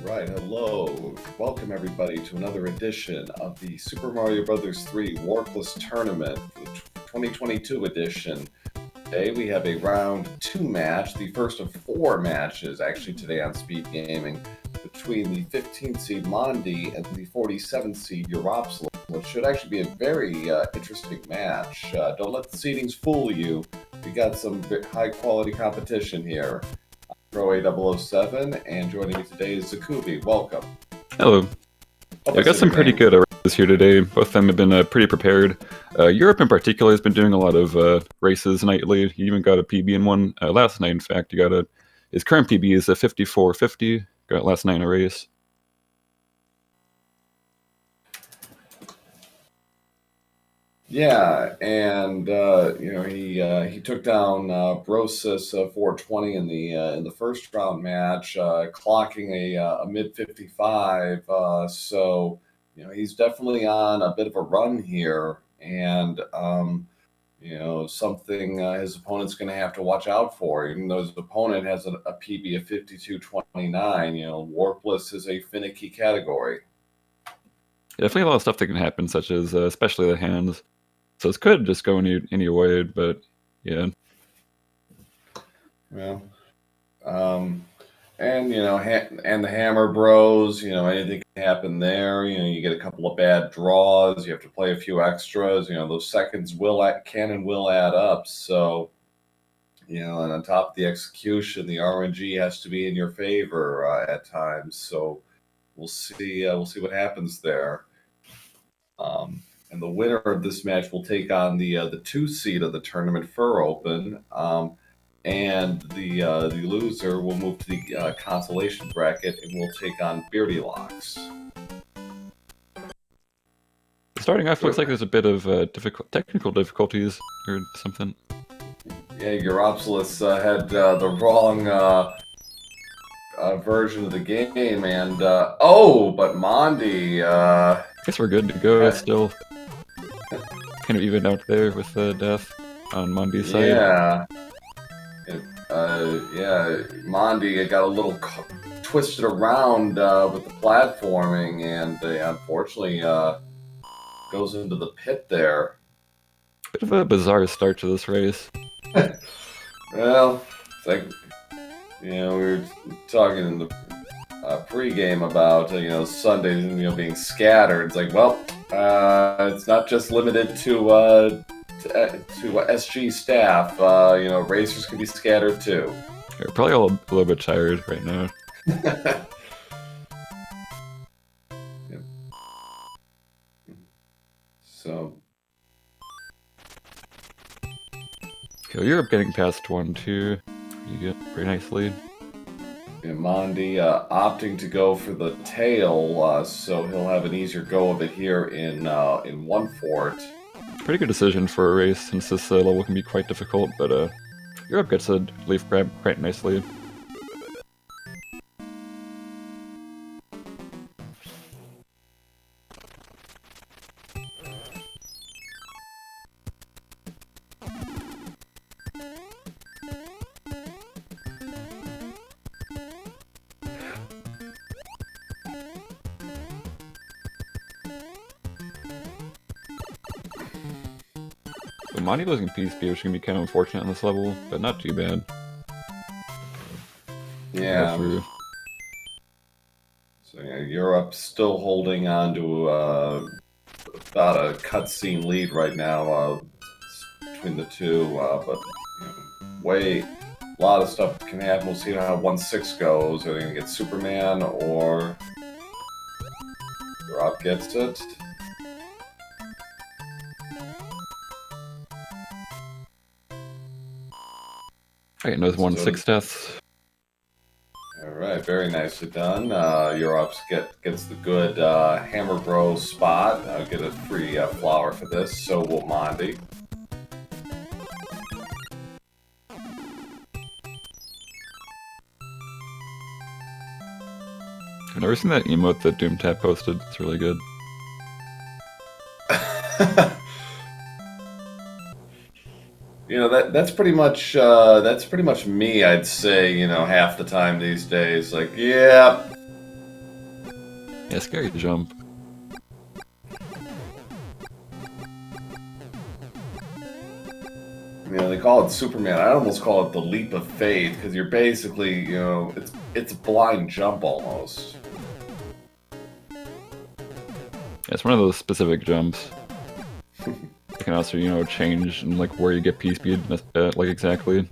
Right, hello. Welcome everybody to another edition of the Super Mario Bros. 3 Warpless Tournament, the 2022 edition. Today we have a round 2 match, the first of 4 matches actually today on SpeedGaming, between the 15th seed mmondii and the 47th seed uropsalis, which should actually be a very interesting match. Don't let the seedings fool you. We got some high quality competition here. Pro-A007, and joining me today is Zakubi. Welcome. Hello. I got some pretty good races here today. Both of them have been pretty prepared. Europe in particular has been doing a lot of races nightly. He even got a PB in one last night, in fact. His current PB is a 54.50. Got last night in a race. Yeah, and he took down Brosis 420 in the first round match, clocking a mid 55. So he's definitely on a bit of a run here, and something his opponent's going to have to watch out for. Even though his opponent has a PB of 52.29, Warpless is a finicky category. Definitely a lot of stuff that can happen, such as especially the hands. So this could just go any way, but yeah. Well, and and the Hammer Bros, anything can happen there. You get a couple of bad draws. You have to play a few extras. Those seconds can and will add up. So, and on top of the execution, the RNG has to be in your favor at times. So we'll see. We'll see what happens there. And the winner of this match will take on the 2 seed of the tournament for Open, and the loser will move to the consolation bracket and will take on Beardy Locks. Starting off, looks like there's a bit of technical difficulties or something. Yeah, uropsalis had the wrong version of the game, and but mmondii. I guess we're good to go still. Kind of even out there with the death on mmondii's side. Yeah, mmondii got a little twisted around with the platforming, and unfortunately goes into the pit there. Bit of a bizarre start to this race. Well, it's like we were talking in the pre-game about Sundays being scattered. It's like, well, it's not just limited to SG staff. Racers can be scattered too. We're probably all a little bit tired right now. Yep. So, okay, Europe getting past 1-2. You get pretty nice lead. mmondii opting to go for the tail, so he'll have an easier go of it here in one fort. Pretty good decision for a race, since this level can be quite difficult, but Europe gets a leaf grab quite nicely. mmondii losing PSP, which can be kind of unfortunate on this level, but not too bad. Yeah. So Europe still holding on to about a cutscene lead right now between the two, but a lot of stuff can happen. We'll see how 1-6 goes. Are they going to get Superman, or Europe gets it? Alright, another 1-6 deaths. Alright, very nicely done. Europe gets the good Hammer Bros spot. Get a free flower for this, so will mmondii. I've never seen that emote that DoomTap posted. It's really good. That's pretty much me, I'd say, half the time these days. Like, yeah, Yeah, scary jump. They call it Superman. I almost call it the leap of faith because you're basically, it's a blind jump almost. It's one of those specific jumps. It can also, change and like where you get P speed, like exactly.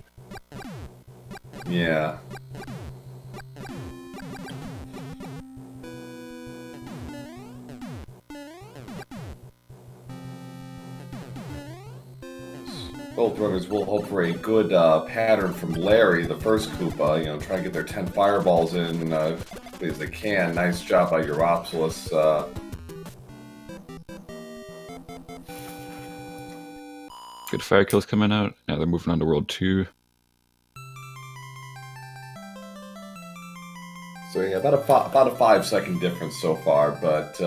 Yeah. Both runners will hope for a good pattern from Larry, the first Koopa. Try and get their 10 fireballs in as quickly as they can. Nice job by Uropsalis. Good fire kills coming out. Now they're moving on to World 2. So yeah, about a 5-second difference so far, but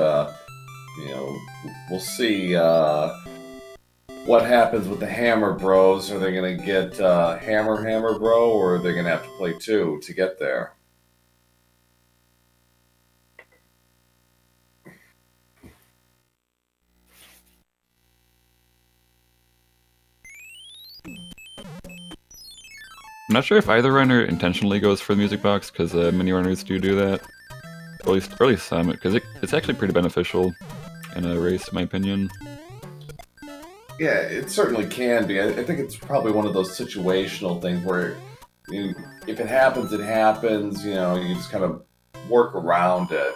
we'll see what happens with the Hammer Bros. Are they going to get Hammer Bro, or are they going to have to play 2 to get there? I'm not sure if either runner intentionally goes for the music box, because many runners do that. Or at least some, because it's actually pretty beneficial in a race, in my opinion. Yeah, it certainly can be. I think it's probably one of those situational things where if it happens, it happens. You just kind of work around it.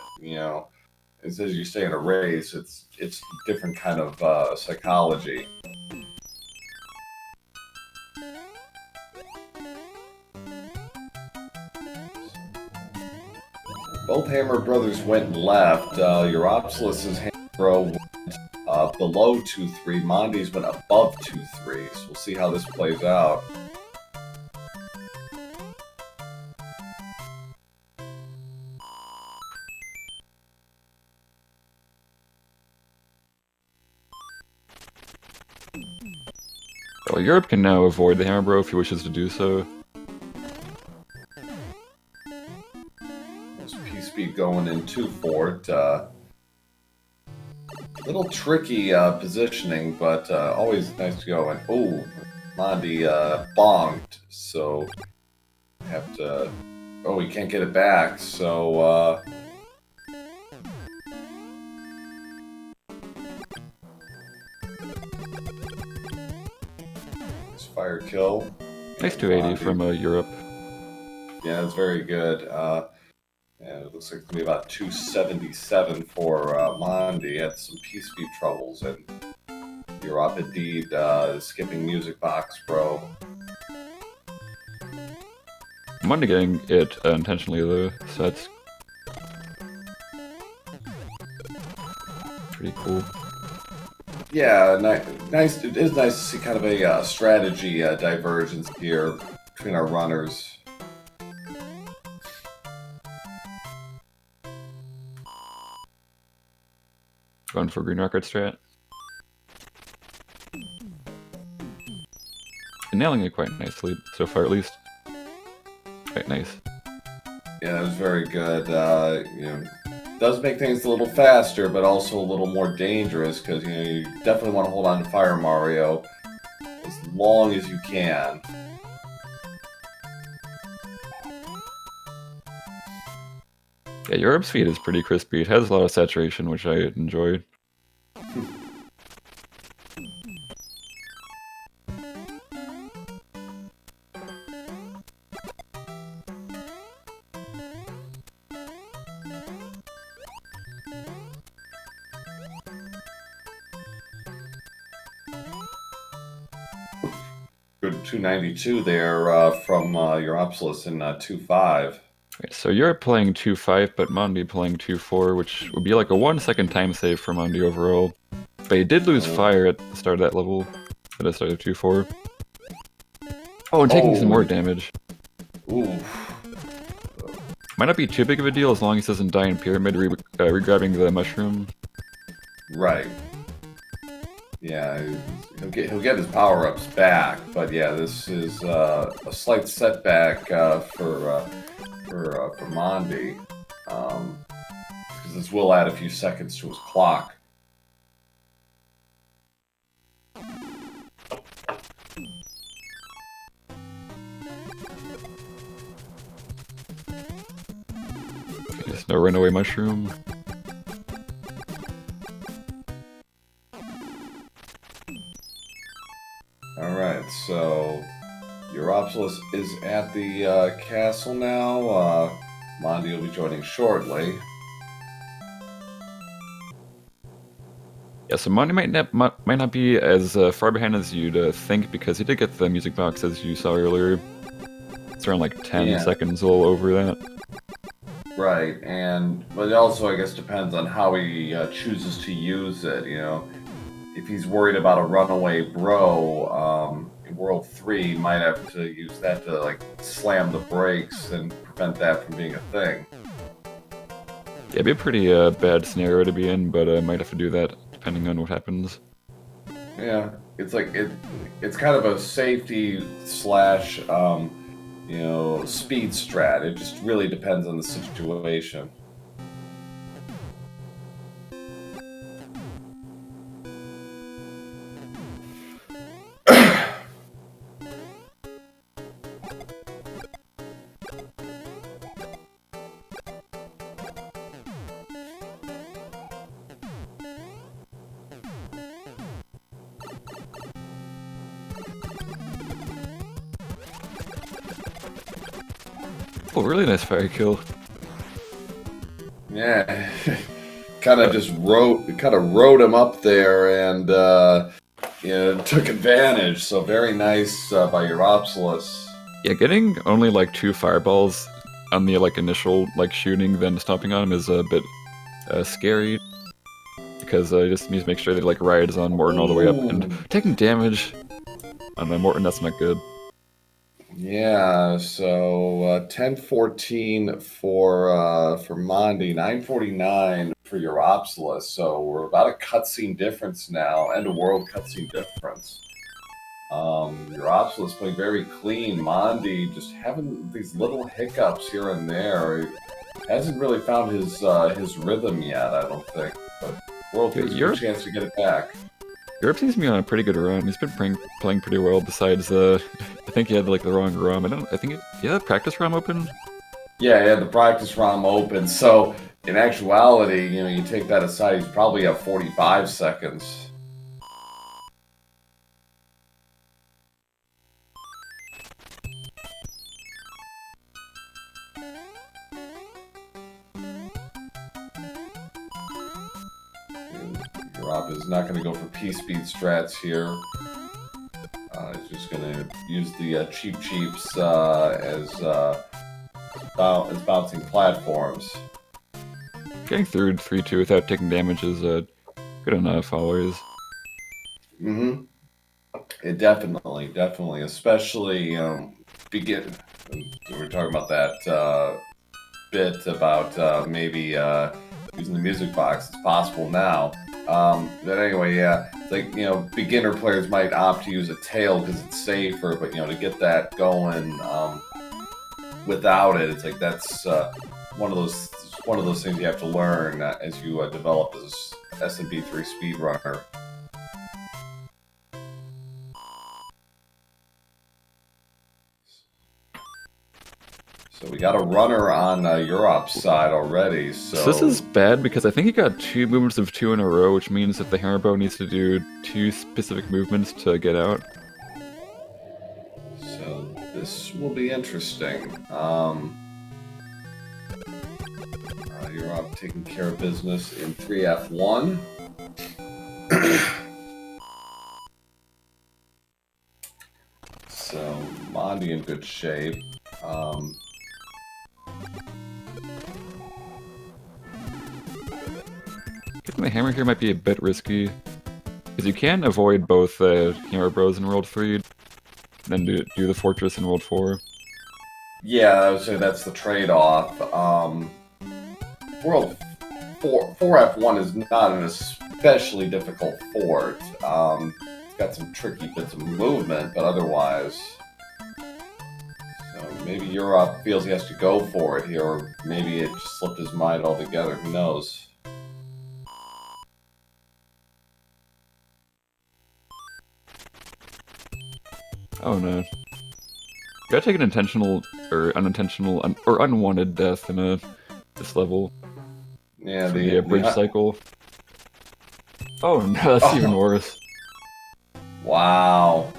As you say in a race, it's different kind of psychology. Both Hammer Brothers went left. Uropsalis' Hammer Bro went below 2-3. Mondi's went above 2-3. So we'll see how this plays out. Well, Europe can now avoid the Hammer Bro if he wishes to do so. Speed going in 2-4. Little tricky positioning, but always nice to go. And Mondi bonked, so have to. Oh, he can't get it back. So nice fire kill. Nice 280 from Europe. Yeah, that's very good. Yeah, it looks like it's going to be about 277 for Mondi. Had some P-speed troubles, and Europe indeed skipping music box, bro. Mondi getting it intentionally though, so that's pretty cool. Yeah, nice. It is nice to see kind of a strategy divergence here between our runners. Going for green record strat. And nailing it quite nicely, so far at least. Quite nice. Yeah, that was very good. Does make things a little faster, but also a little more dangerous, because you definitely want to hold on to Fire Mario as long as you can. Yeah, Europe's feed is pretty crispy. It has a lot of saturation, which I enjoy. Good 292 there from Uropsalis in 2-5. So Europe playing 2-5, but Mondi playing 2-4, which would be like a 1 second time save for Mondi overall. But he did lose fire at the start of that level, at the start of 2-4. Oh, and taking some more damage. Ooh. Might not be too big of a deal as long as he doesn't die in Pyramid re-grabbing the mushroom. Right. Yeah, he'll get his power-ups back, but yeah, this is a slight setback for Mondi. Because because this will add a few seconds to his clock. There's no runaway mushroom. Alright, so Uropsalis is at the castle now. Mondi will be joining shortly. Yeah, so Monty might not be as far behind as you'd think, because he did get the music box, as you saw earlier. It's around like 10 seconds, a little over that. Right, but it also, I guess, depends on how he chooses to use it, you know. If he's worried about a runaway bro, in World 3, he might have to use that to, like, slam the brakes and prevent that from being a thing. Yeah, it'd be a pretty bad scenario to be in, but might have to do that depending on what happens. Yeah, it's like, it's kind of a safety slash, you know, speed strat. It just really depends on the situation. Oh, really nice fire kill. Yeah, kind of rode him up there and you know, took advantage. So very nice by Uropsalis. Yeah, getting only like 2 fireballs on the like initial like shooting, then stomping on him is a bit scary, because I just need to make sure that like rides on Morton all the way up and taking damage on Morton. That's not good. Yeah, so 10-14 for Mondi, 9-49 for Uropsalis. So we're about a cutscene difference now, and a world cutscene difference. Uropsalis playing very clean. Mondi just having these little hiccups here and there. He hasn't really found his rhythm yet, I don't think. But world has a good chance to get it back. Europe seems to be on a pretty good run. He's been playing pretty well. Besides, I think he had like the wrong ROM. I think he had the practice ROM open. Yeah, he had the practice ROM open. So in actuality, you know, you take that aside, he's probably at 45 seconds. Rob is not going to go for P-speed strats here. He's just going to use the cheaps as bouncing platforms. Getting through 3-2 without taking damage is good enough always. Mm-hmm. It definitely, especially we're talking about that bit about maybe using the music box. It's possible now. But anyway, yeah, it's like, you know, beginner players might opt to use a tail because it's safer, but, you know, to get that going without it, it's like that's one of those things you have to learn as you develop as SMB3 speedrunner. So we got a runner on Europe's side already. So this is bad because I think he got 2 movements of 2 in a row, which means that the hammer bow needs to do 2 specific movements to get out. So this will be interesting. Europe taking care of business in 3F1. So Mondi in good shape. Getting the hammer here might be a bit risky, because you can avoid both hammer bros in World 3, then do the fortress in World 4. Yeah, I would say that's the trade-off. World 4F1 is not an especially difficult fort. It's got some tricky bits of movement, but otherwise, so maybe Europe feels he has to go for it here, or maybe it just slipped his mind altogether. Who knows? Oh no. Gotta take an intentional or unintentional or unwanted death in this level. Yeah, the bridge cycle. Oh no, that's even worse. Wow.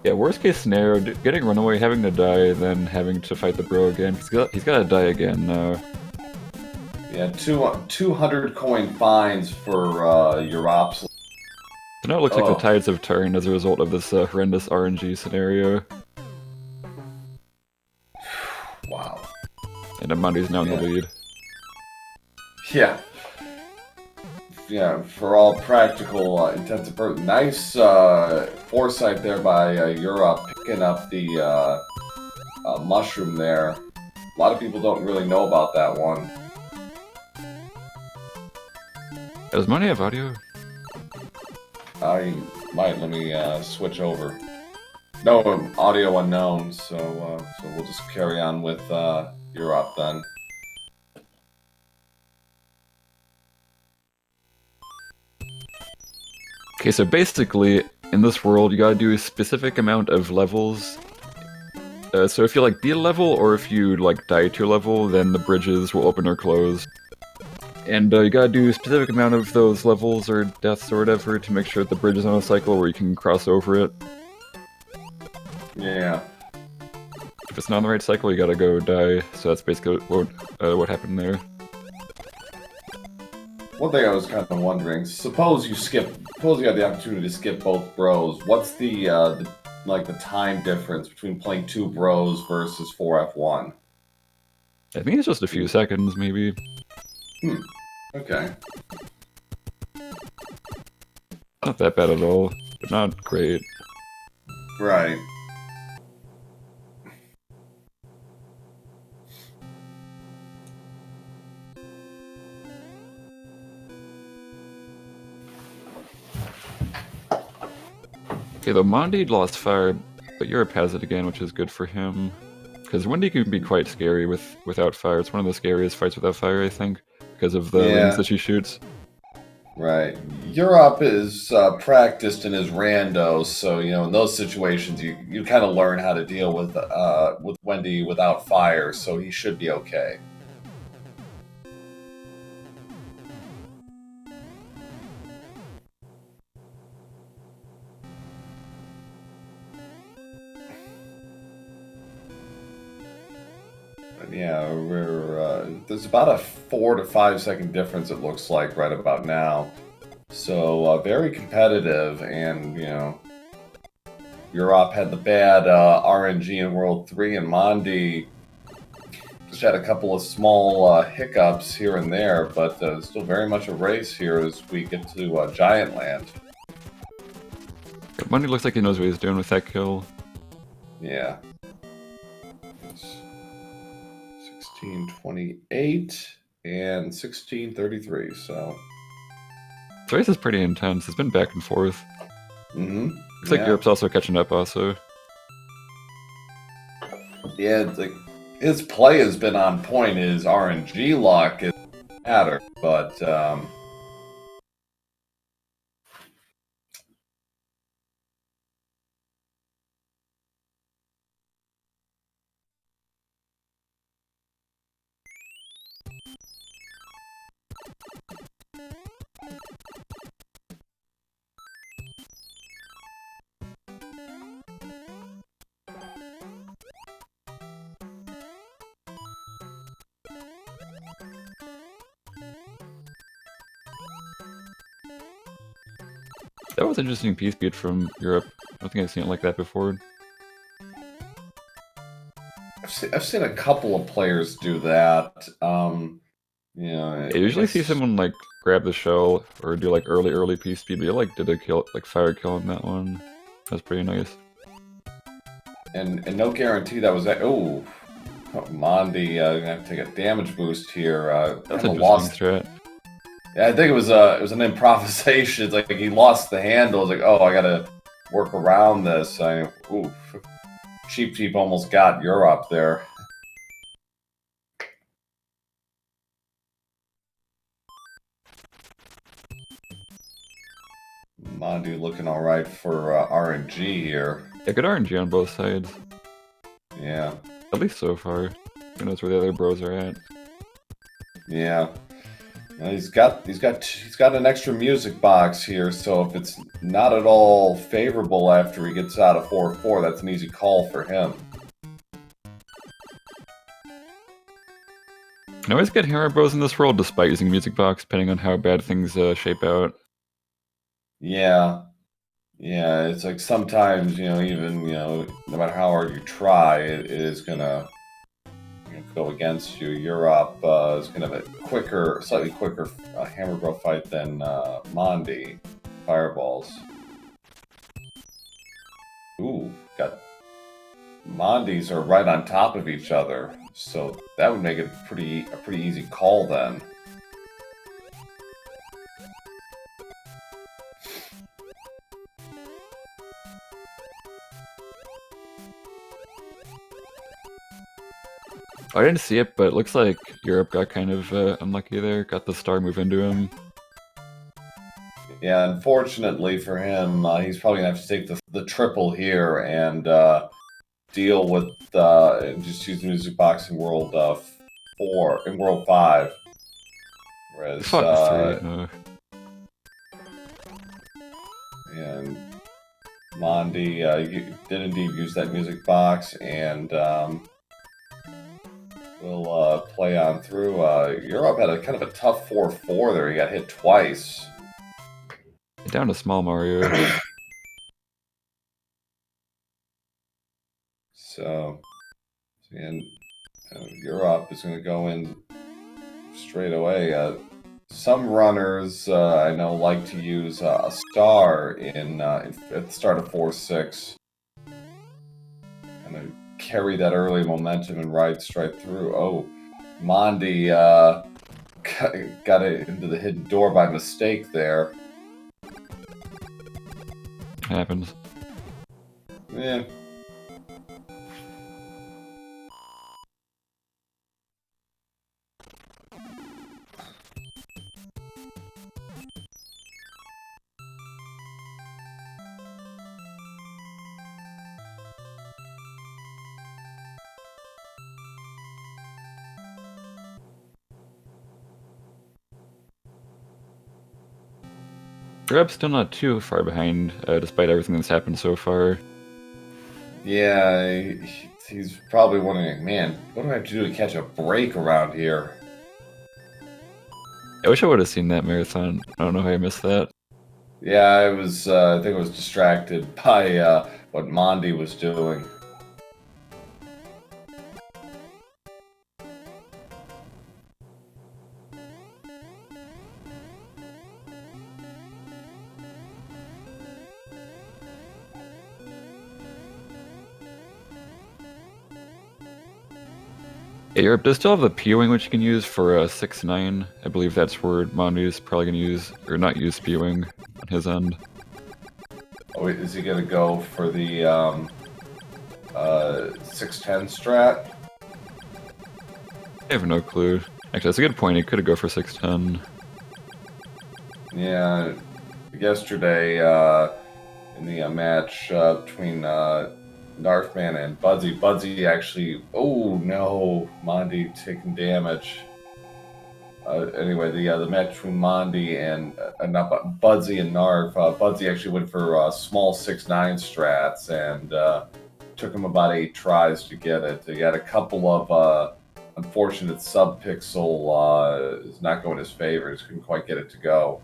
Yeah, worst case scenario, getting runaway, having to die, then having to fight the bro again. He's got to die again now. Yeah, 200 coin fines for uropsalis. So now it looks like the tides have turned as a result of this horrendous RNG scenario. Wow. And Ammondi's now in the lead. Yeah. Yeah, for all practical intents and purposes. Nice foresight there by Europe, picking up the mushroom there. A lot of people don't really know about that one. Does Money have audio? I might. Let me switch over. No, audio unknown, so we'll just carry on with Europe then. Okay, so basically, in this world, you gotta do a specific amount of levels. So if you like beat a level, or if you like die to a level, then the bridges will open or close. And you gotta do a specific amount of those levels or deaths or whatever to make sure that the bridge is on a cycle where you can cross over it. Yeah. If it's not on the right cycle, you gotta go die. So that's basically what happened there. One thing I was kind of wondering: suppose you had the opportunity to skip both bros. What's the time difference between playing 2 bros versus 4F1? I think it's just a few seconds, maybe. Okay. Not that bad at all, but not great. Right. Okay, the mmondii lost fire, but Europe has it again, which is good for him. Because Wendy can be quite scary without fire. It's one of the scariest fights without fire, I think, because of the lanes that she shoots. Right. Europe is practiced in his randos, so in those situations you kind of learn how to deal with Wendy without fire, so he should be okay. Yeah, there's about a 4 to 5 second difference, it looks like, right about now. So very competitive, and Europe had the bad RNG in World 3, and mmondii just had a couple of small hiccups here and there, but still very much a race here as we get to Giant Land. mmondii looks like he knows what he's doing with that kill. Yeah. 1628 and 1633, so The race is pretty intense. It's been back and forth. Looks like Europe's also catching up also. Yeah, his play has been on point. His RNG luck is matter, but That was an interesting piece beat from Europe. I don't think I've seen it like that before. I've seen a couple of players do that. I usually see someone like grab the shell or do like early piece speed, but you did a kill, fire kill on that one. That's pretty nice. And no guarantee that was that. Oh, mmondii gonna have to take a damage boost here. That's an interesting strat. Yeah, I think it was an improvisation. It's like he lost the handle. It's like, oh, I gotta work around this. Cheap Cheap almost got Europe there. Mmondii looking all right for RNG here. Yeah, good RNG on both sides. Yeah. At least so far. Who knows where the other bros are at? Yeah. He's got an extra music box here, so if it's not at all favorable after he gets out of 4-4, that's an easy call for him. You can always get hammer bros in this world despite using music box, depending on how bad things shape out. Yeah. Yeah, it's like sometimes, even, no matter how hard you try, it is gonna go against you. Europe is gonna have a slightly quicker hammer bro fight than mmondii. Fireballs. Ooh, got Mondies are right on top of each other, so that would make it a pretty easy call then. Oh, I didn't see it, but it looks like Europe got kind of unlucky there. Got the star move into him. Yeah, unfortunately for him, he's probably gonna have to take the triple here and deal with just use Music Box in World 4 in World 5. Whereas and mmondii did indeed use that Music Box and will play on through. Europe had a kind of a tough 4-4 there. He got hit twice. Down to small Mario. So and Europe is going to go in straight away. Some runners I know like to use a star at the start of 4-6. Kind of carry that early momentum and ride straight through. Oh, mmondii got it into the hidden door by mistake there. Happens. Yeah. Europe's still not too far behind, despite everything that's happened so far. Yeah, he's probably wondering, man, what do I have to do to catch a break around here? I wish I would have seen that marathon. I don't know how I missed that. Yeah, I think I was distracted by what mmondii was doing. Yeah, Europe does still have the P-Wing, which you can use for 6-9. I believe that's where mmondii is probably going to use, or not use P-Wing on his end. Oh, wait, is he going to go for the 6-10 strat? I have no clue. Actually, that's a good point. He could have go for 6-10. Yeah, yesterday in the match between Narfman and Budsy actually... Oh, no. mmondii taking damage. Anyway, the match between mmondii and... not Budsy and Narf. Budsy actually went for small 6-9 strats and took him about 8 tries to get it. He had a couple of unfortunate sub-pixel is not going his favor. He just couldn't quite get it to go.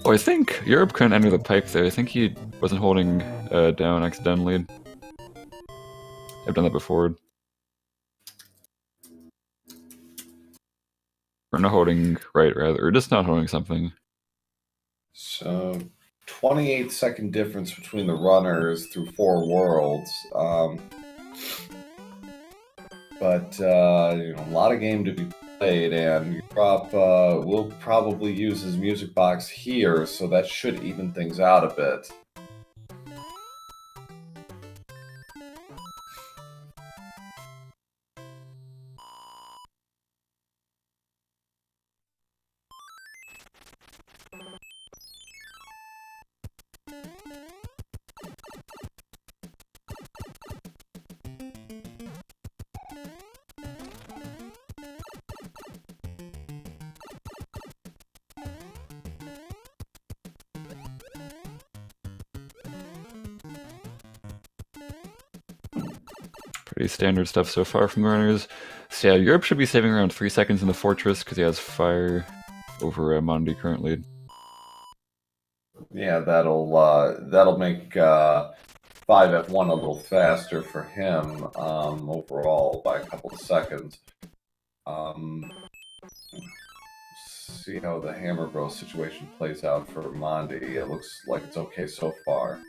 Oh, I think Europe couldn't enter the pipe there. I think he wasn't holding down accidentally. I've done that before. Or not holding right, rather, or just not holding something. So 28-second difference between the runners through 4 worlds. But you know, a lot of game to be played, and Prop will probably use his music box here, so that should even things out a bit. Pretty standard stuff so far from the runners. So yeah, Europe should be saving around 3 seconds in the fortress because he has fire over mmondii currently. Yeah, that'll make 5F1 a little faster for him overall by a couple of seconds. See how the Hammer Bro situation plays out for mmondii. It looks like it's okay so far.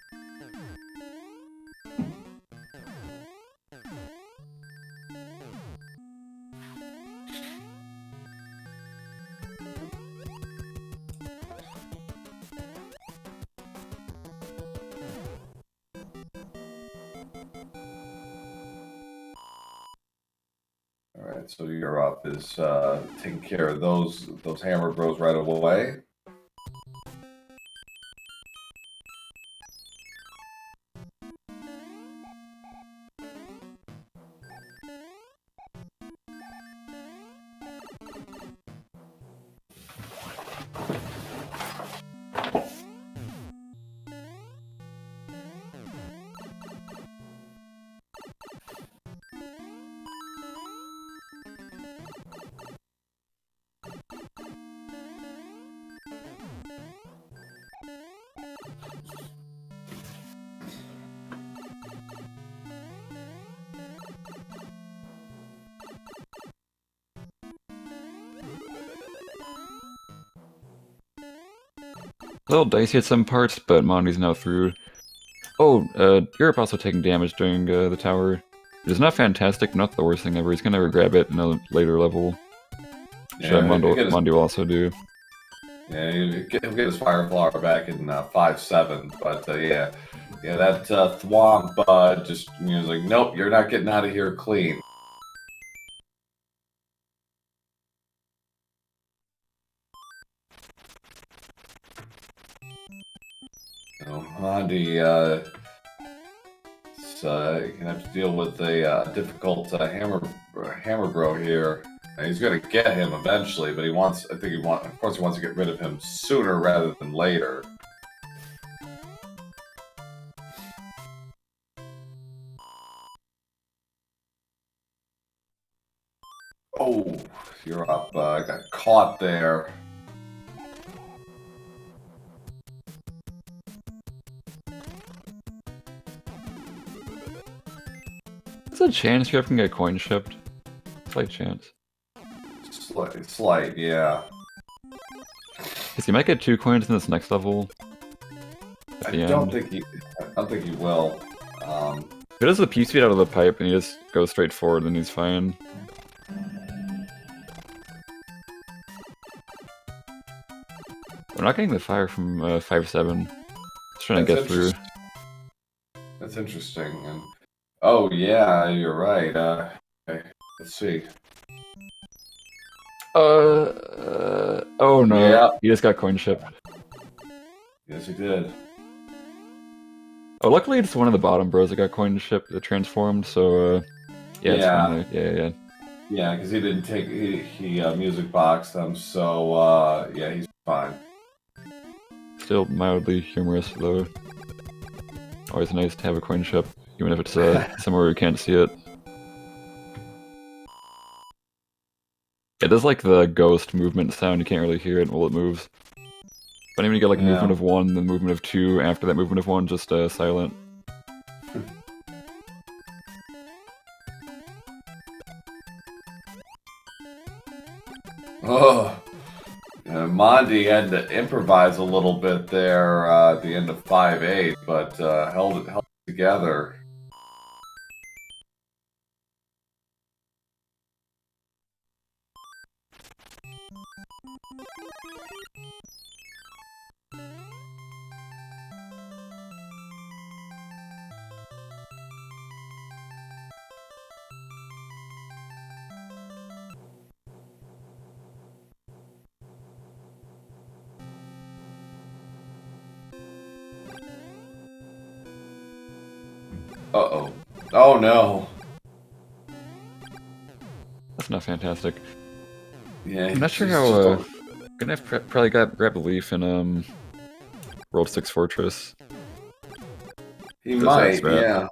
Alright, so Europe is taking care of those Hammer Bros right away. A little dicey at some parts, but Mondi's now through. Oh, Europe also taking damage during the tower. It is not fantastic, not the worst thing ever. He's gonna grab it in a later level. Yeah, Mondi will also do. Yeah, he'll get his Fire Flower back in 5-7, but yeah, that Thwomp just was like, nope, you're not getting out of here clean. Mondi, you're gonna have to deal with a difficult Hammer Bro here. And he's gonna get him eventually, but of course he wants to get rid of him sooner rather than later. Oh, Europe got caught there. There's a chance Europe can get coin shipped. Slight chance. Slight, yeah. Because he might get 2 coins in this next level. I don't think he will. If he does the P speed out of the pipe and he just goes straight forward, then he's fine. We're not getting the fire from 5-7. Just trying to get through. That's interesting. And oh yeah, you're right. Okay, let's see. Oh no, yeah. He just got coin shipped. Yes, he did. Oh, luckily it's one of the bottom bros that got coin shipped that transformed, so yeah, it's fine there. Yeah, because he didn't take he music boxed them, so yeah, he's fine. Still mildly humorous though. Always nice to have a coin ship, even if it's somewhere you can't see it. It does like the ghost movement sound, you can't really hear it while it moves. But even you get like a Yeah. movement of 1, then movement of 2, after that movement of 1, just silent. Oh, Mondi had to improvise a little bit there at the end of 5-8, but held it together. Uh-oh. Oh, no. That's not fantastic. Yeah, I'm not sure how... gonna have to probably grab a leaf in World 6 Fortress. He That's might, right. yeah.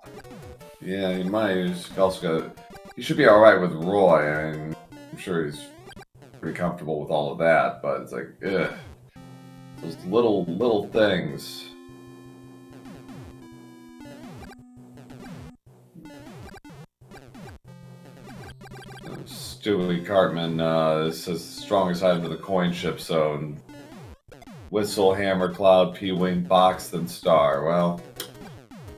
Yeah, he might. He's also got... He should be alright with Roy. I mean, I'm sure he's pretty comfortable with all of that, but it's like, ugh. Those little things. Stewie Cartman says strongest item to the coin ship zone. Whistle, hammer, cloud, P-wing, box, then star. Well,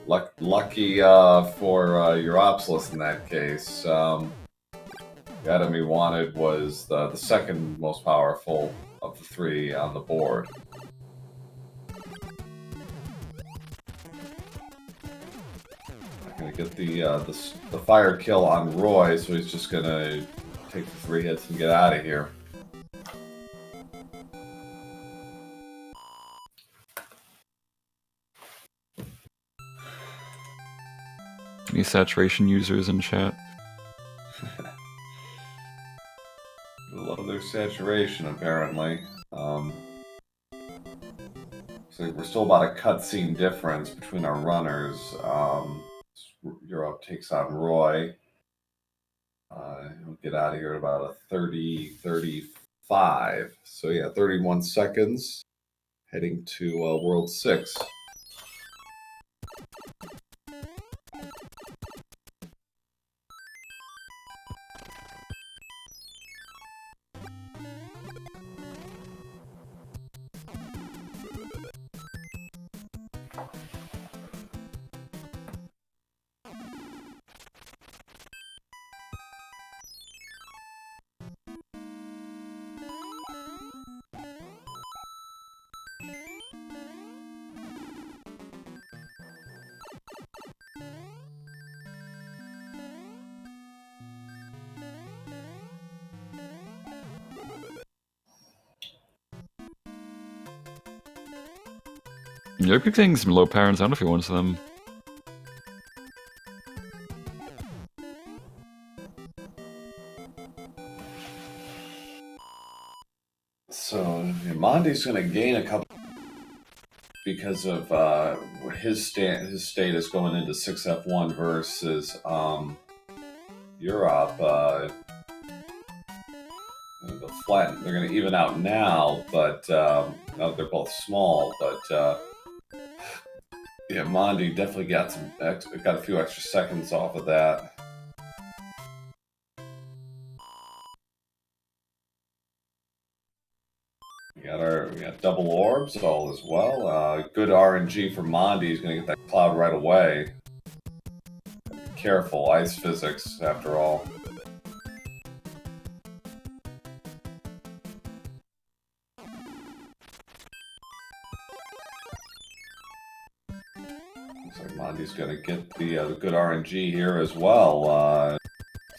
lucky for uropsalis in that case. The item he wanted was the second most powerful of the 3 on the board. Not gonna get the fire kill on Roy, so he's just gonna take the 3 hits and get out of here. Any saturation users in chat? Love their saturation, apparently. So we're still about a cutscene difference between our runners. Europe takes on Roy. He'll get out of here at about a 30-35. So yeah, 31 seconds. Heading to World 6. You're getting some low power, and I don't know if he wants them. So Mondi's going to gain a couple because of his status going into 6F1 versus Europe. They're going to even out now, but now that they're both small. But yeah, Mondi definitely got a few extra seconds off of that. We got double orbs all as well. Good RNG for Mondi. He's going to get that cloud right away. Be careful, ice physics after all. Looks like Mondi's going to get the good RNG here as well.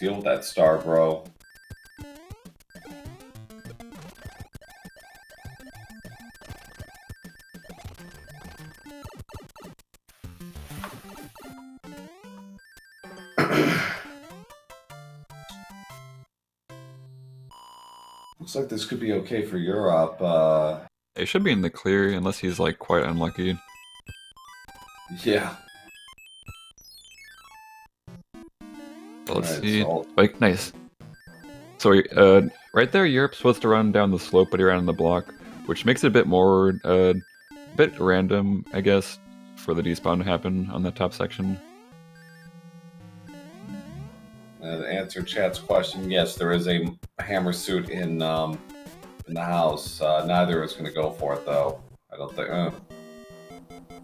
Deal with that star, bro. Looks like this could be okay for Europe. He should be in the clear, unless he's like quite unlucky. Yeah. But let's Alright, see. so Like, nice. So, right there, Europe's supposed to run down the slope, but he ran on the block. which makes it a bit more, bit random, I guess, for the despawn to happen on that top section. To answer chat's question, yes, there is a hammer suit in the house. Neither is going to go for it, though. I don't think.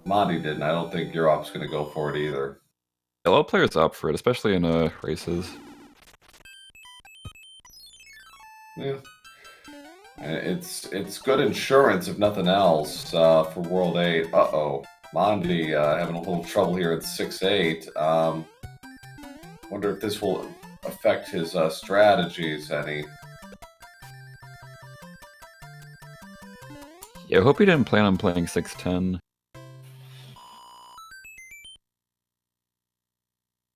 Monty didn't. I don't think Europ's going to go for it either. A lot of players opt for it, especially in races. Yeah. It's good insurance, if nothing else, for World 8. Uh-oh. Mondi having a little trouble here at 6-8. Wonder if this will affect his strategies any. Yeah, I hope he didn't plan on playing 6-10.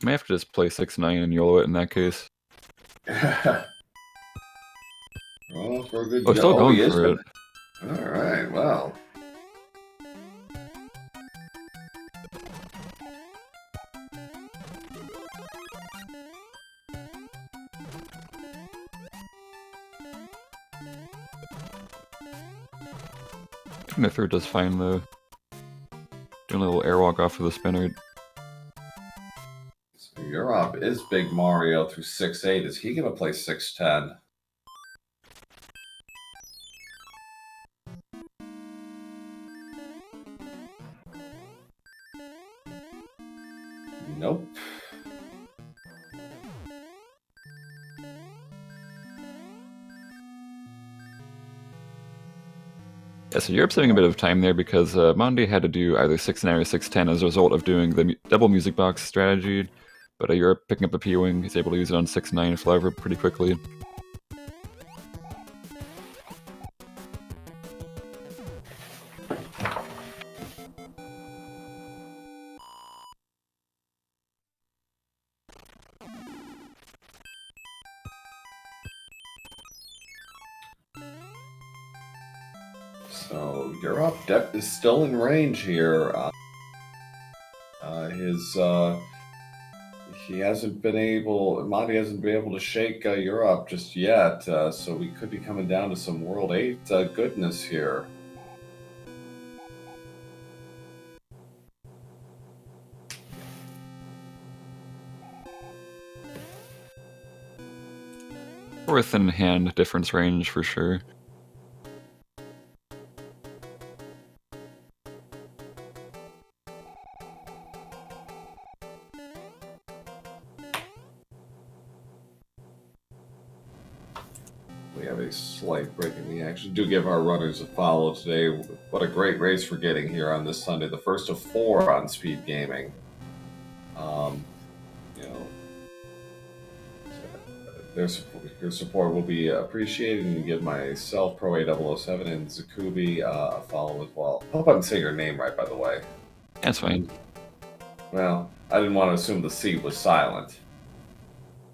May have to just play 6-9 and YOLO it in that case. Well, for a good Oh, still going for it. Alright, well. Mither does fine though. Doing a little airwalk off of the spinner. So Europ is Big Mario through 6-8. Is he going to play 6-10? Nope. Yeah, so Europe's having a bit of time there because Mondi had to do either 6-9 or 6-10 as a result of doing the double music box strategy. But Europe picking up a P-Wing, he's able to use it on 6-9 Flower pretty quickly. So Europe is still in range here. He hasn't been able. Monty hasn't been able to shake Europe just yet. So we could be coming down to some World 8 goodness here. Or within hand difference range for sure. We have a slight break in the action. Do give our runners a follow today. What a great race we're getting here on this Sunday, the first of 4 on SpeedGaming. You know, your support will be appreciated, and you give myself, Pro-A007, and Zakubi a follow as well. Hope I'm saying your name right, by the way. That's fine. Well, I didn't want to assume the C was silent.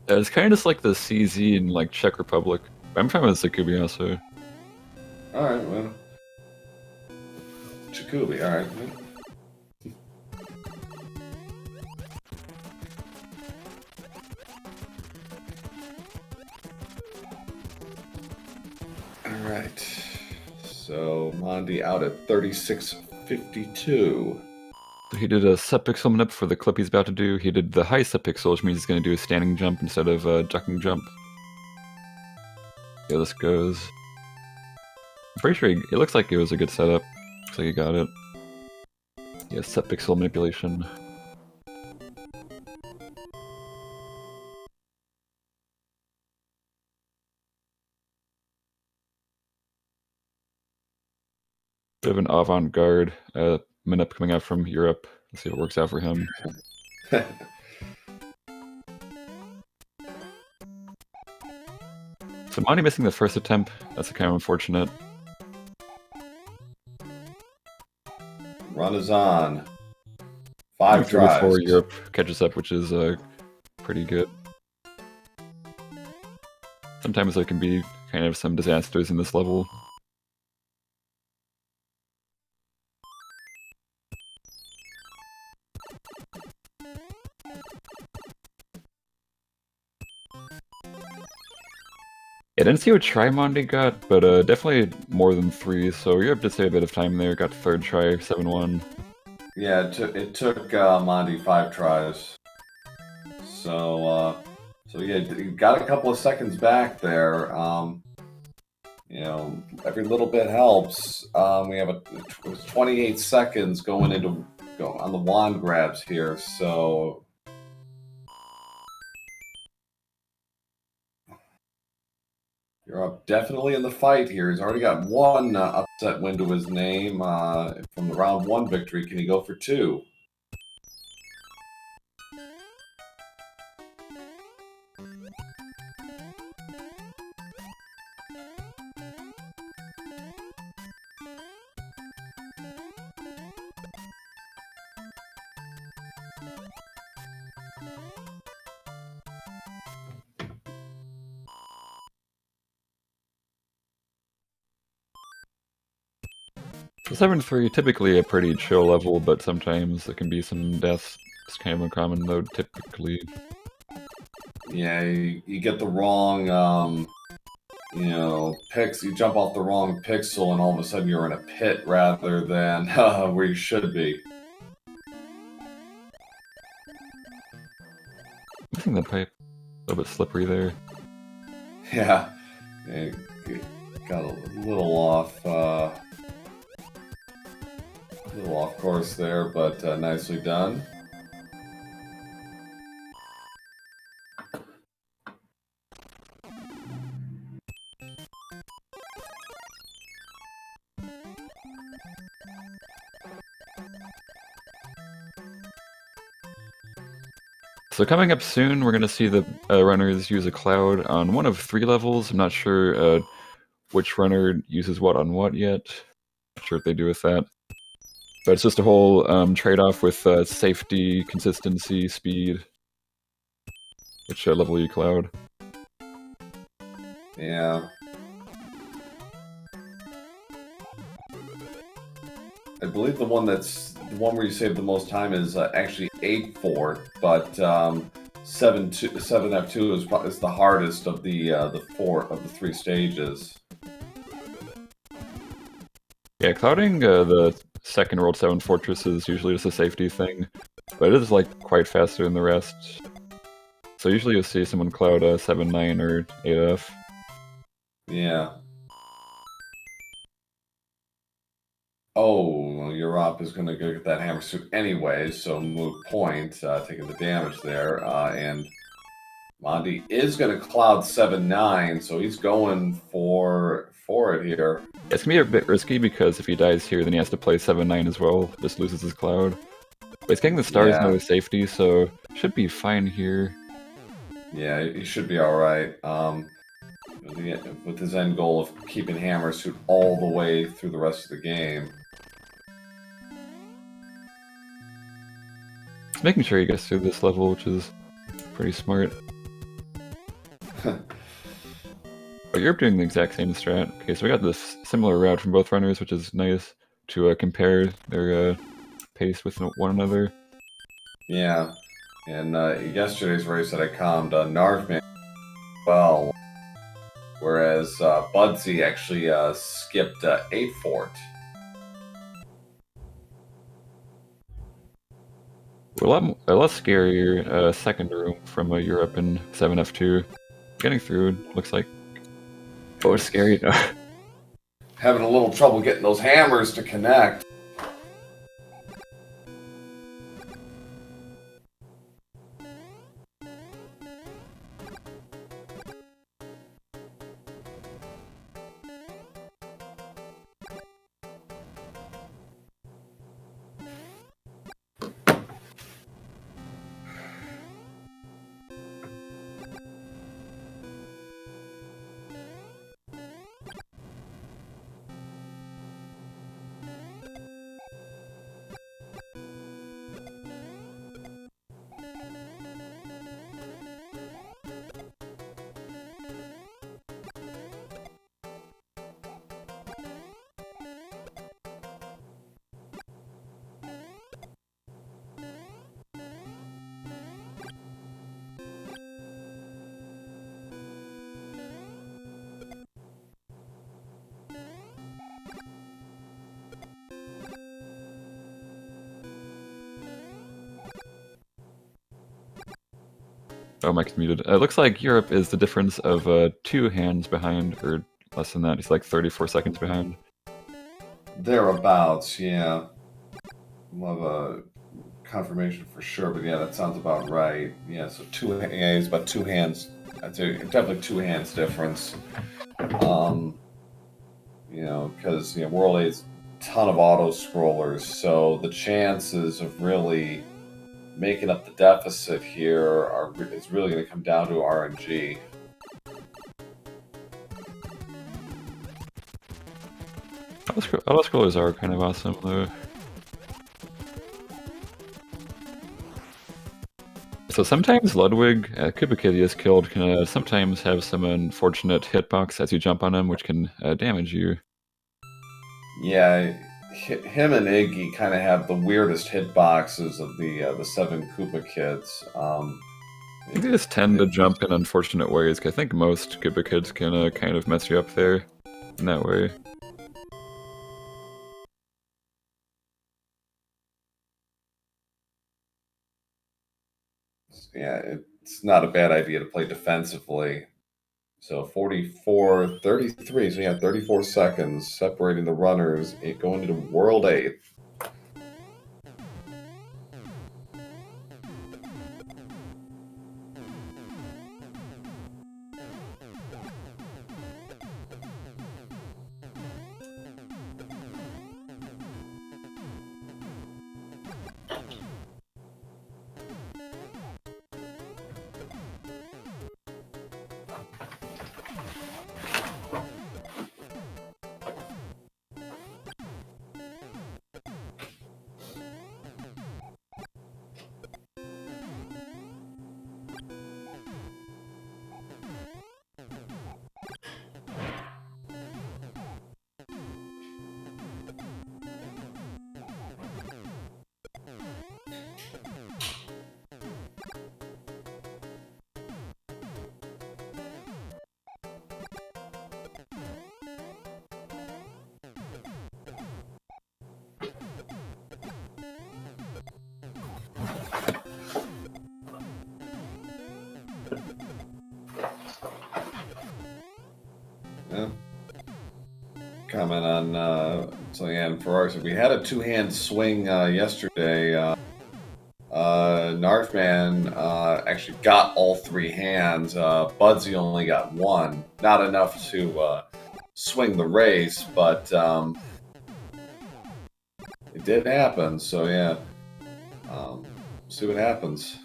It's kind of just like the CZ in like Czech Republic. I'm fine with Zakubi also. Alright, well. Jakubi, alright. Alright. So, Mondi out at 36.52. So he did a set pixel manip for the clip he's about to do. He did the high set pixel, which means he's going to do a standing jump instead of a ducking jump. Yeah, this goes. I'm pretty sure it looks like it was a good setup. Looks like he got it. Yeah, set pixel manipulation. Bit of an avant-garde manip coming out from Europe. Let's see if it works out for him. So Monty missing the first attempt. That's kind of unfortunate. Run is on. 5 tries. Before Europe catches up, which is pretty good. Sometimes there can be kind of some disasters in this level. I didn't see what try Mondi got, but definitely more than 3, so you're up to say a bit of time there. Got third try, 7-1. Yeah, it took Mondi 5 tries. So yeah, you got a couple of seconds back there. You know, every little bit helps. We have it was 28 seconds going on the wand grabs here, so you're up definitely in the fight here. He's already got one upset win to his name from the round 1 victory. Can he go for 2? So 7-3, typically a pretty chill level, but sometimes there can be some deaths. It's kind of uncommon though, typically. Yeah, you get the wrong, you know, pix. You jump off the wrong pixel, and all of a sudden you're in a pit rather than where you should be. I think the pipe a little bit slippery there. Yeah, got a little off course there, but nicely done. So coming up soon, we're going to see the runners use a cloud on one of 3 levels. I'm not sure which runner uses what on what yet. Not sure what they do with that. But it's just a whole trade-off with safety, consistency, speed. Which level you cloud? Yeah. I believe the one where you save the most time is actually 8-4, but 7F2 is the hardest of the 3 stages. Yeah, clouding the second World 7 Fortress is usually just a safety thing, but it is like quite faster than the rest. So usually you'll see someone cloud 7-9 or 8F. Yeah. Oh, Europe is going to go get that hammer suit anyway, so moot point, taking the damage there. And Mondi is going to cloud 7-9, so he's going for it here. It's going to be a bit risky because if he dies here, then he has to play 7-9 as well, just loses his cloud. But he's getting the stars now with safety, so should be fine here. Yeah, he should be alright. With his end goal of keeping hammer suit all the way through the rest of the game. Just making sure he gets through this level, which is pretty smart. But you're doing the exact same strat. Okay, so we got this similar route from both runners, which is nice to compare their pace with one another. Yeah, and yesterday's race that I calmed Narvman well, whereas Budsy actually skipped 8 Fort. A lot scarier second room from Europe in 7F2. Getting through, looks like. Oh, it's scary. Having a little trouble getting those hammers to connect. Oh, Mike's muted. It looks like Europe is the difference of 2 hands behind, or less than that. He's like 34 seconds behind. Thereabouts, yeah. We'll have a confirmation for sure, but yeah, that sounds about right. Yeah, so yeah, he's about 2 hands. I'd say definitely 2 hands difference. You know, because World 8's a ton of auto scrollers, so the chances of really making up the deficit here is really going to come down to RNG. Auto scrollers are kind of awesome, though. So sometimes Ludwig, Koopa Kitty is killed, can sometimes have some unfortunate hitbox as you jump on him, which can damage you. Yeah, him and Iggy kind of have the weirdest hitboxes of the 7 Koopa kids. They just tend to jump in unfortunate ways. I think most Koopa kids can kind of mess you up there in that way. Yeah, it's not a bad idea to play defensively. So 44-33, so yeah, 34 seconds separating the runners going into World 8. Yeah. Comment on so yeah, and for ours, we had a 2-hand swing yesterday. Narfman actually got all 3 hands. Budsy only got 1. Not enough to swing the race, but it did happen. So yeah, see what happens.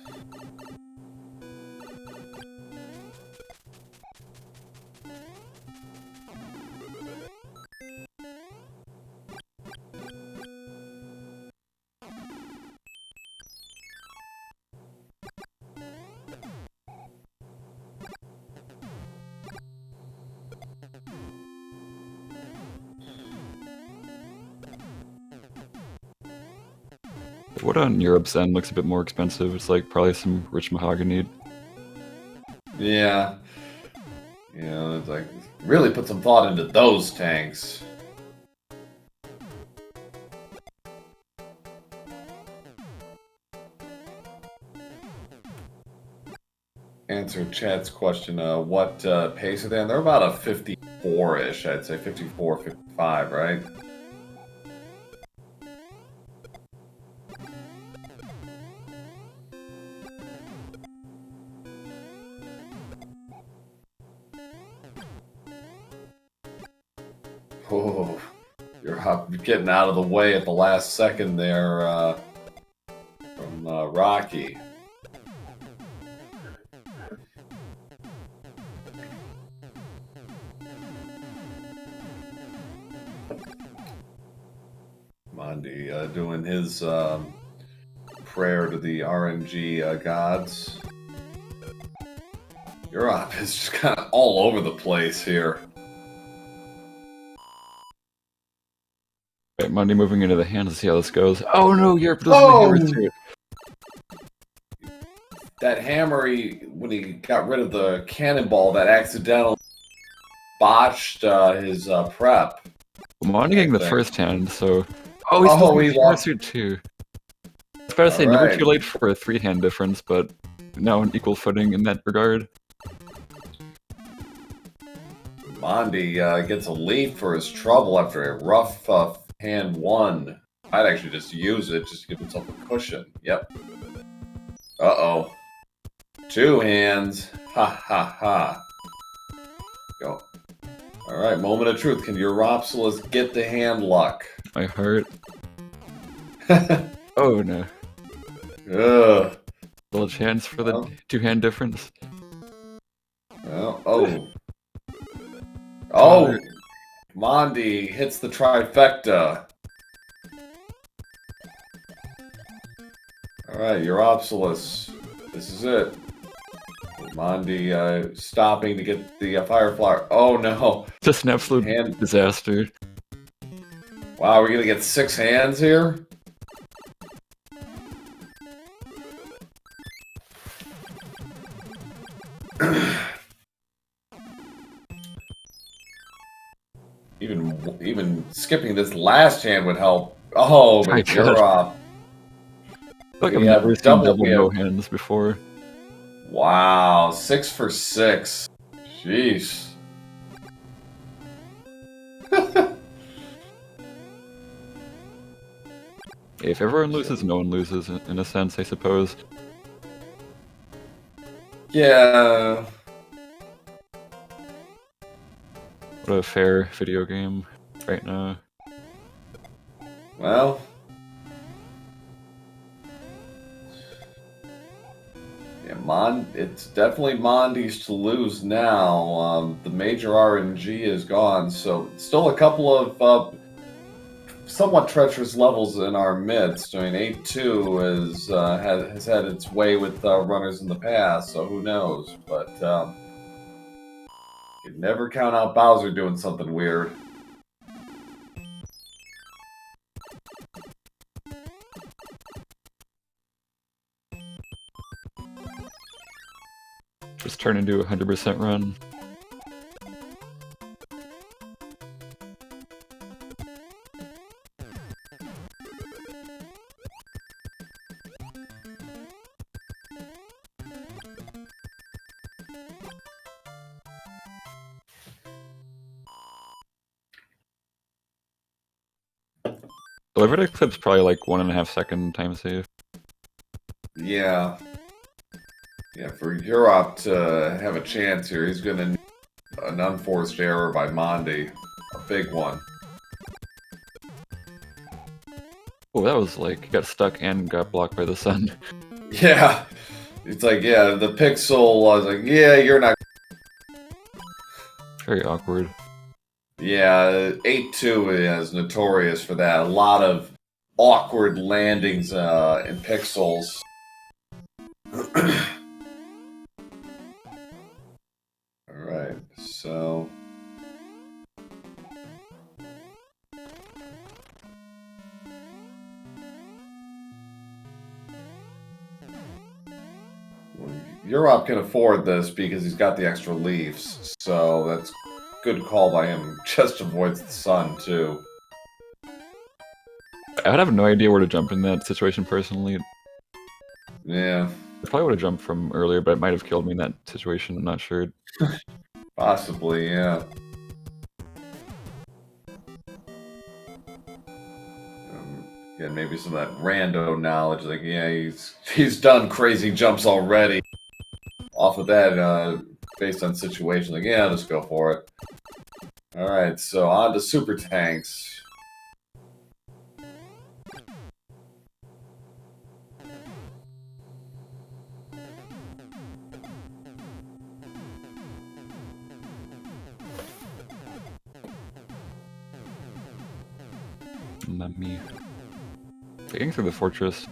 What on Europe's end looks a bit more expensive. It's like probably some rich mahogany. Yeah. It's like really put some thought into those tanks. Answer chat's question, what pace are they on? They're about a 54-ish, I'd say 54, 55, right? Oh, you're getting out of the way at the last second there from Rocky. Mmondii doing his prayer to the RNG gods. Europe is just kind of all over the place here. Right, Monday moving into the hands to see how this goes. Oh no, Europe doesn't have it. That hammer, when he got rid of the cannonball, that accidentally botched his prep. Monday getting the first hand, so... Oh, he's lost it too. I was about to say, never too late for a 3-hand difference, but now on equal footing in that regard. Mmondii gets a lead for his trouble after a rough hand one. I'd actually just use it just to give himself a cushion. Yep. Uh-oh. 2 hands. Ha ha ha. Go. Alright, moment of truth. Can Uropsalis get the hand luck? My heart. Oh no. Ugh. Little chance for the 2-hand difference. Well, oh. Oh! Mondi hits the trifecta. Alright, Uropsalis. This is it. Mondi stopping to get the Fireflower. Oh no! Just an absolute disaster. Wow, we're gonna get 6 hands here? Even skipping this last hand would help. Oh, but you're up. Like I've never seen double no hands before. Wow, 6 for 6. Jeez. If everyone loses, no one loses, in a sense, I suppose. Yeah. What a fair video game right now. Well. Yeah, it's definitely Mondi's to lose now. The major RNG is gone, so still a couple of somewhat treacherous levels in our midst. I mean, 8-2 has had its way with runners in the past, so who knows? But you never count out Bowser doing something weird. Just turn into a 100% run. Delivered clip's probably like 1.5 second time save. Yeah. Yeah, for Urop to have a chance here, he's gonna need an unforced error by Mondi. A big one. Oh, that was like, got stuck and got blocked by the sun. Yeah. It's like, yeah, the pixel was like, yeah, you're not... Very awkward. Yeah, 8-2 is notorious for that. A lot of awkward landings in pixels. Alright, so... Urop can afford this because he's got the extra leaves, so that's good call by him. Just avoids the sun, too. I would have no idea where to jump in that situation, personally. Yeah. I probably would have jumped from earlier, but it might have killed me in that situation, I'm not sure. Possibly, yeah. Yeah, maybe some of that rando knowledge, like, yeah, he's done crazy jumps already. Off of that, based on situation, like, yeah, let's go for it. Alright, so on to Super Tanks. Not me. Getting through the fortress.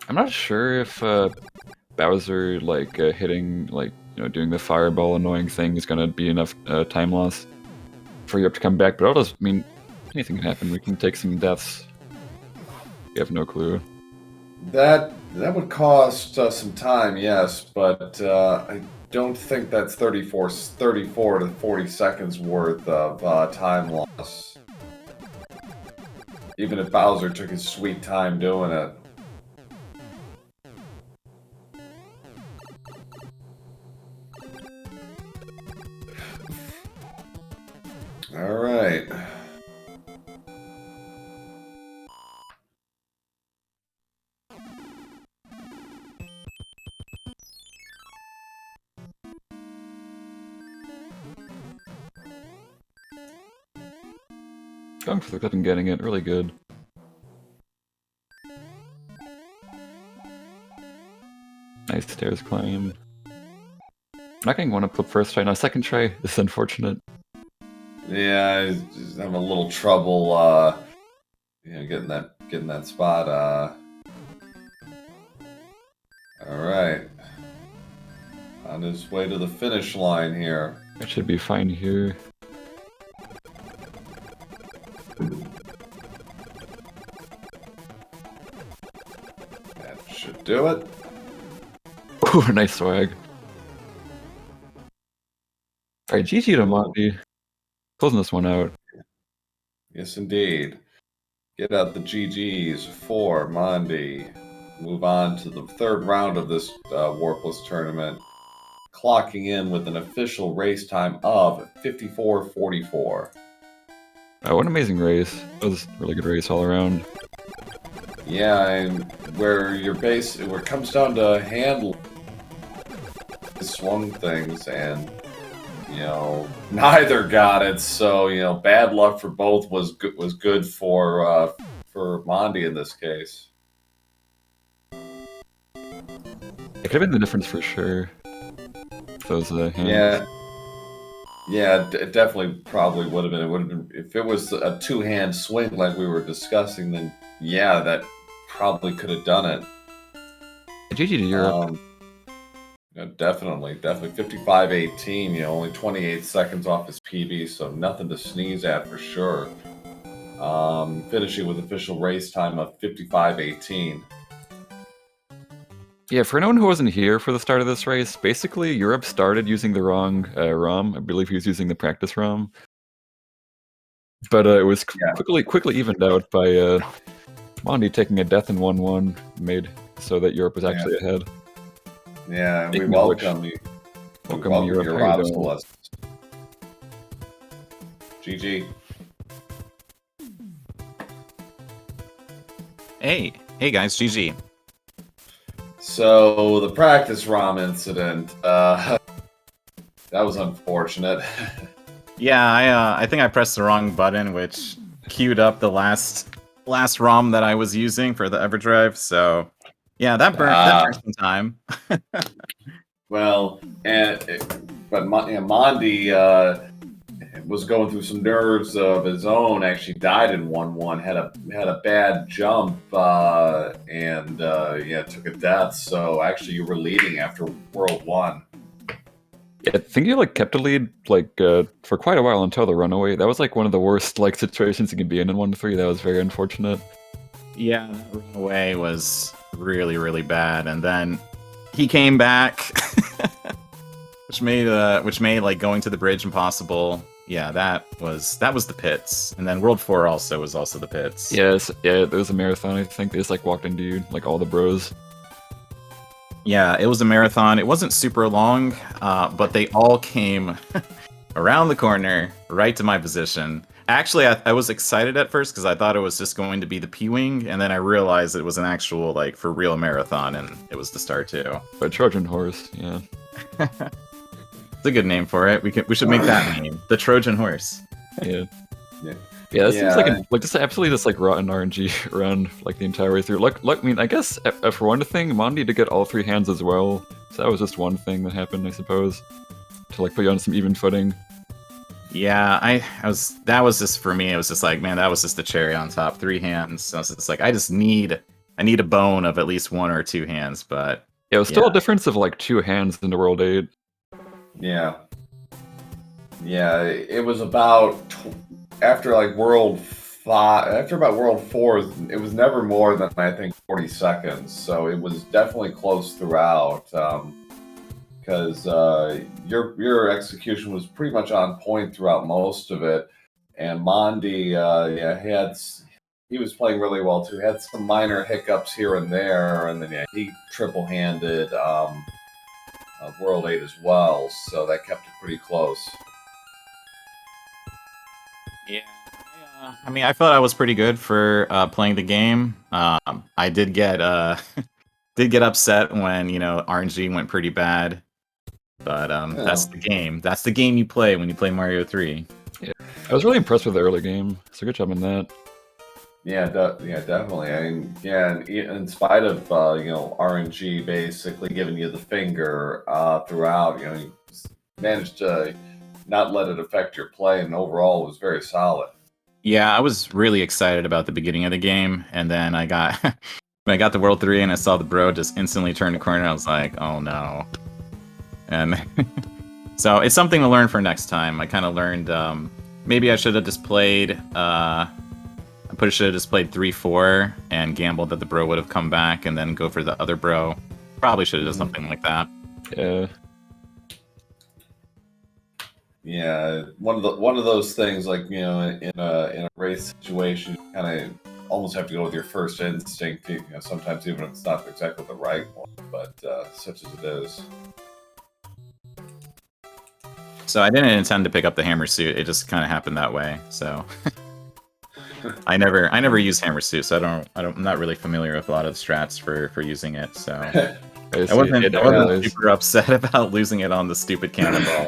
I'm not sure if Bowser like hitting like doing the fireball annoying thing is gonna be enough time loss for you to come back, but I mean anything can happen. We can take some deaths. You have no clue. That would cost some time, yes, but I don't think that's 34 to 40 seconds worth of time loss. Even if Bowser took his sweet time doing it. All right. Going for the clip and getting it, really good. Nice stairs climb. Not getting one up the first try, now second try is unfortunate. Yeah, I just have a little trouble, getting that spot. All right, on his way to the finish line here. That should be fine here. That should do it. Ooh, nice swag. Alright, GG to mmondii. Closing this one out. Yes, indeed. Get out the GGs for mmondii. Move on to the third round of this Warpless tournament, clocking in with an official race time of 54:44. What an amazing race. That was a really good race all around. Yeah, and where it comes down to handle swung things, and neither got it. So bad luck for both was good for mmondii in this case. It could have been the difference for sure. Those hands. Yeah, it definitely probably would have been. It would have been if it was a two-hand swing like we were discussing. Then yeah, that probably could have done it. GG to Europe. Definitely 55:18. Only 28 seconds off his PB, so nothing to sneeze at for sure. Finishing with official race time of 55:18. Yeah, for anyone who wasn't here for the start of this race, basically Europe started using the wrong ROM. I believe he was using the practice ROM. But it was quickly evened out by mmondii taking a death in 1-1, made so that Europe was actually ahead. Yeah, we welcome you. Welcome your uropsalis. GG. Hey guys, GG. So the practice ROM incident, that was unfortunate. Yeah, I think I pressed the wrong button, which queued up the last ROM that I was using for the EverDrive. So yeah, that burned some time. Well, but mmondii was going through some nerves of his own. Actually, died in 1-1. Had a bad jump and took a death. So actually, you were leading after World 1. Yeah, I think you kept a lead for quite a while until the runaway. That was one of the worst situations you can be in 1-3. That was very unfortunate. Yeah, that runaway was really, really bad, and then he came back, which made going to the bridge impossible. Yeah, that was the pits, and then World 4 was also the pits. Yes, yeah, there was a marathon. I think they just walked into you, all the bros. Yeah, it was a marathon. It wasn't super long, but they all came around the corner, right to my position. Actually, I was excited at first because I thought it was just going to be the P-Wing, and then I realized it was an actual, for real marathon, and it was the Star 2. A Trojan horse, yeah. It's a good name for it. We should make that name, the Trojan horse. Yeah. Yeah, this seems just absolutely just rotten RNG around the entire way through. I mean, I guess for one thing, mmondii to get all 3 hands as well. So that was just one thing that happened, I suppose, to put you on some even footing. Yeah, that was just for me. It was just man, that was just the cherry on top. 3 hands. So it's I need a bone of at least 1 or 2 hands. But yeah, it was still a difference of 2 hands in the World 8. Yeah, it was about after World 5. After about World 4, it was never more than I think 40 seconds. So it was definitely close throughout. because your execution was pretty much on point throughout most of it, and Mondi, he was playing really well too. Had some minor hiccups here and there, and then he triple-handed World 8 as well, so that kept it pretty close. Yeah. I mean, I felt I was pretty good for playing the game. I did get did get upset when RNG went pretty bad, but that's the game. That's the game you play when you play Mario 3. Yeah, I was really impressed with the early game. So good job on that. Yeah, definitely. I mean, and in spite of RNG basically giving you the finger throughout, you managed to not let it affect your play, and overall it was very solid. Yeah, I was really excited about the beginning of the game, and then I got when I got to World 3 and I saw the bro just instantly turn the corner, I was like, oh no. And so it's something to learn for next time. I kind of learned maybe I should have just played should have just played 3-4 and gambled that the bro would have come back and then go for the other bro. Probably should have done something like that. Yeah. Yeah, one of those things, like in a race situation, you kind of almost have to go with your first instinct. Sometimes even if it's not exactly the right one, but such as it is. So I didn't intend to pick up the hammer suit. It just kind of happened that way. So I never use hammer suit, so I'm not really familiar with a lot of the strats for using it. So I wasn't super upset about losing it on the stupid cannonball.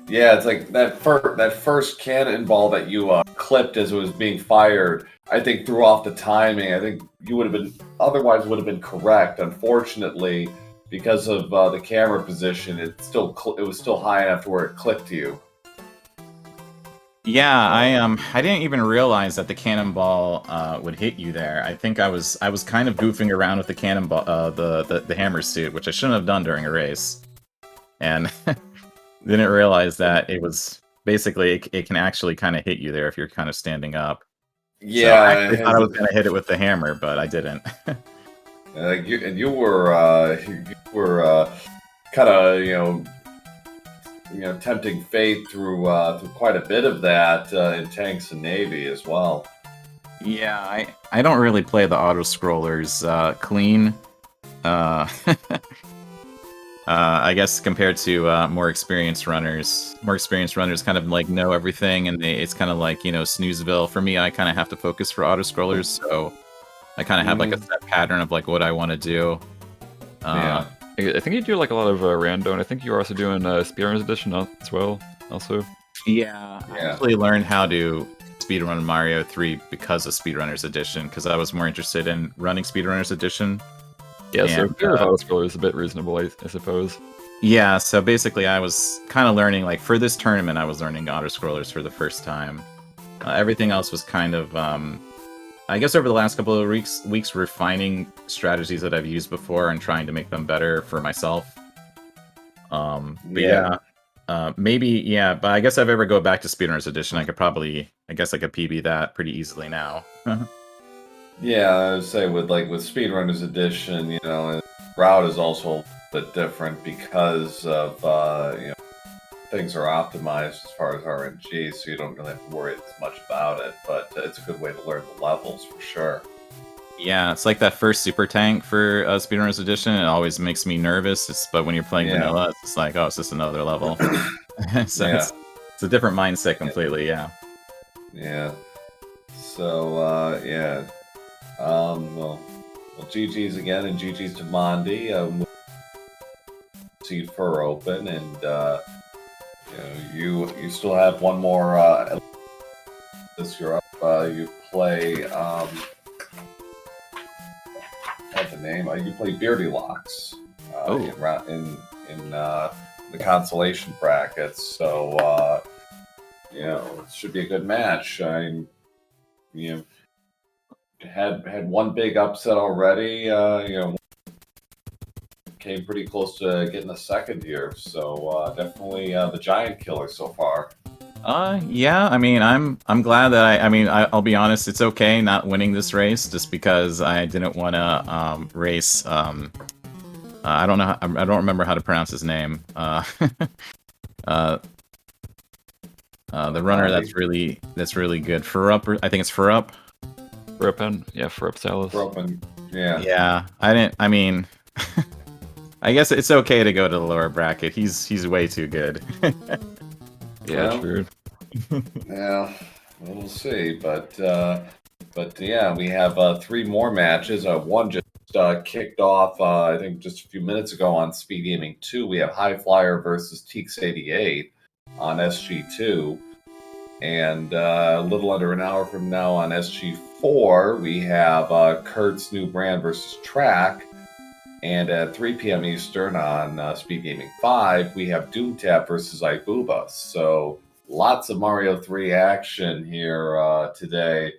Yeah, it's like that first cannonball that you clipped as it was being fired. I think threw off the timing. I think you would have been correct. Unfortunately, because of the camera position, it was still high enough to where it clipped you. Yeah, I didn't even realize that the cannonball would hit you there. I think I was kind of goofing around with the cannonball, the hammer suit, which I shouldn't have done during a race, and didn't realize that it was basically it can actually kind of hit you there if you're kind of standing up. Yeah, so I actually thought I was going to hit it with the hammer, but I didn't. You were kind of tempting fate through quite a bit of that in Tanks and Navy as well. Yeah, I don't really play the auto scrollers clean. I guess compared to more experienced runners kind of like know everything, and it's kind of like Snoozeville. For me, I kind of have to focus for auto scrollers, so I kind of have like a set pattern of like what I want to do. Yeah. I think you do like a lot of rando, and I think you're also doing Speedrunners Edition as well. Also, yeah, I actually learned how to speedrun Mario 3 because of Speedrunners Edition, because I was more interested in running Speedrunners Edition. Yeah, so auto scroller is a bit reasonable, I suppose. Yeah, so basically, I was kind of learning like for this tournament, I was learning auto scrollers for the first time. Everything else was kind of I guess over the last couple of weeks, refining strategies that I've used before and trying to make them better for myself. But I guess if I ever go back to Speedrunners Edition, I could PB that pretty easily now. Yeah, I would say with Speedrunners Edition, route is also a bit different because of things are optimized as far as RNG, so you don't really have to worry as much about it, but it's a good way to learn the levels for sure. Yeah, it's like that first super tank for Speedrunners Edition. It always makes me nervous, but when you're playing vanilla, it's like, oh, it's just another level. So it's a different mindset completely, yeah. So, well, GG's again, and GG's to Mondi. Seed for open, and you still have one more this year up. You play what's the name? You play Beardy Locks in the consolation brackets. So it should be a good match. Had one big upset already. Came pretty close to getting a second here, so definitely the giant killer so far. Yeah, I mean, I'm glad that I'll be honest, it's okay not winning this race just because I didn't want to race I don't know. I don't remember how to pronounce his name. The runner that's really good. Furup, I think it's Furup. Uropsalis. Yeah. Yeah, I mean, I guess it's okay to go to the lower bracket. He's way too good. Yeah, Well, true. Yeah, we'll see. But yeah, we have 3 more matches. One just kicked off, I think, just a few minutes ago on SpeedGaming 2. We have High Flyer versus Teeks88 on SG2. And a little under an hour from now on SG4, we have Kurt's New Brand versus Track. And at 3 p.m. Eastern on SpeedGaming 5, we have Doomtap versus Ibuba. So lots of Mario 3 action here today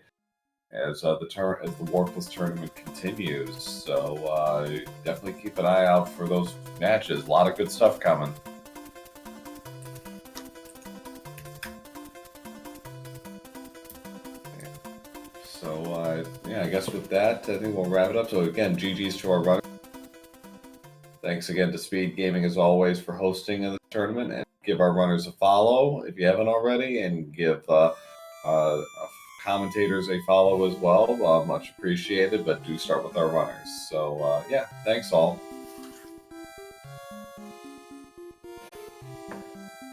as the Warpless Tournament continues. So definitely keep an eye out for those matches. A lot of good stuff coming. So yeah, I guess with that, I think we'll wrap it up. So again, GG's to our runners. Thanks again to Speed Gaming as always for hosting the tournament, and give our runners a follow if you haven't already, and give commentators a follow as well. Much appreciated, but do start with our runners. So yeah, thanks all.